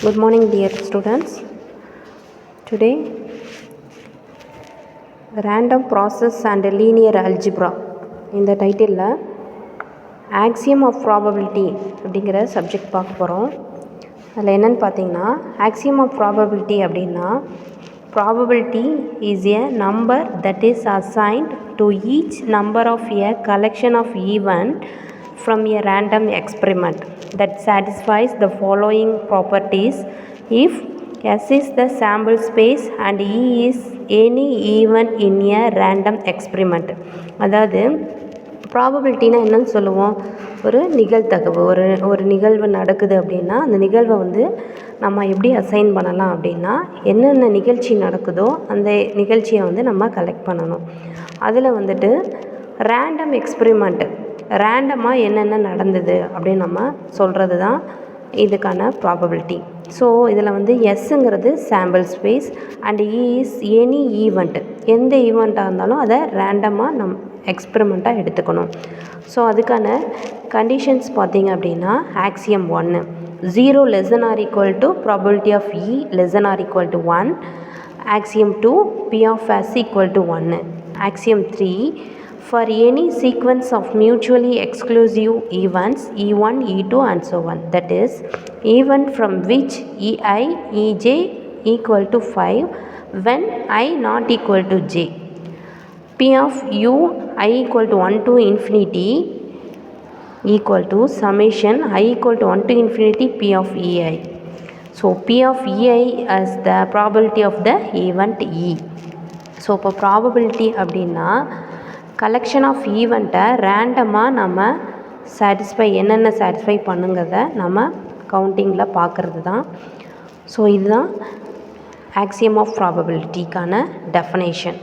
Good morning, dear students. Today, random process and linear algebra இந்த டைட்டிலில் axiom of probability அப்படிங்கிற subject பார்க்க போகிறோம். அதில் என்னென்னு பார்த்தீங்கன்னா, axiom of probability அப்படின்னா probability is a number that is assigned to each number of a collection of event from a random experiment that satisfies the following properties if S is the sample space and E is any event in a random experiment. அதாவது ப்ராபபிலிட்டினா என்னன்னு சொல்லுவோம், ஒரு நிகழ்தகவு. ஒரு நிகழ்வு நடக்குது அப்படின்னா அந்த நிகழ்வை நம்ம எப்படி அசைன் பண்ணலாம் அப்படின்னா, என்னென்ன நிகழ்ச்சி நடக்குதோ அந்த நிகழ்ச்சியை நம்ம கலெக்ட் பண்ணணும். அதில் ரேண்டம் எக்ஸ்பெரிமெண்ட்டு, ரேண்டமாக என்னென்ன நடந்தது அப்படின்னு நம்ம சொல்கிறது தான் இதுக்கான ப்ராபபிலிட்டி. ஸோ இதில் எஸ்ஸுங்கிறது sample space and E is any event. எந்த ஈவெண்ட்டாக இருந்தாலும் அதை ரேண்டமாக எக்ஸ்பெரிமெண்ட்டாக எடுத்துக்கணும். ஸோ அதுக்கான கண்டிஷன்ஸ் பார்த்திங்க அப்படின்னா, Axiom 1 0 less than or equal to probability of E less than or equal to 1. Axiom 2 P of S equal to 1. Axiom 3 for any sequence of mutually exclusive events E1, E2 and so on, that is event from which Ei, Ej equal to 5 when I not equal to j. P of U I equal to 1 to infinity equal to summation I equal to 1 to infinity P of Ei. So P of Ei as the probability of the event E. So இப்போ probability அப்படின்னா collection of ஈவெண்ட்டை ரேண்டமாக நம்ம என்னென்ன satisfy பண்ணுங்கிறத நம்ம கவுண்டிங்கில் பார்க்குறது தான். So இதுதான் ஆக்சியம் ஆஃப் ப்ராபபிலிட்டிக்கான டெஃபனேஷன்.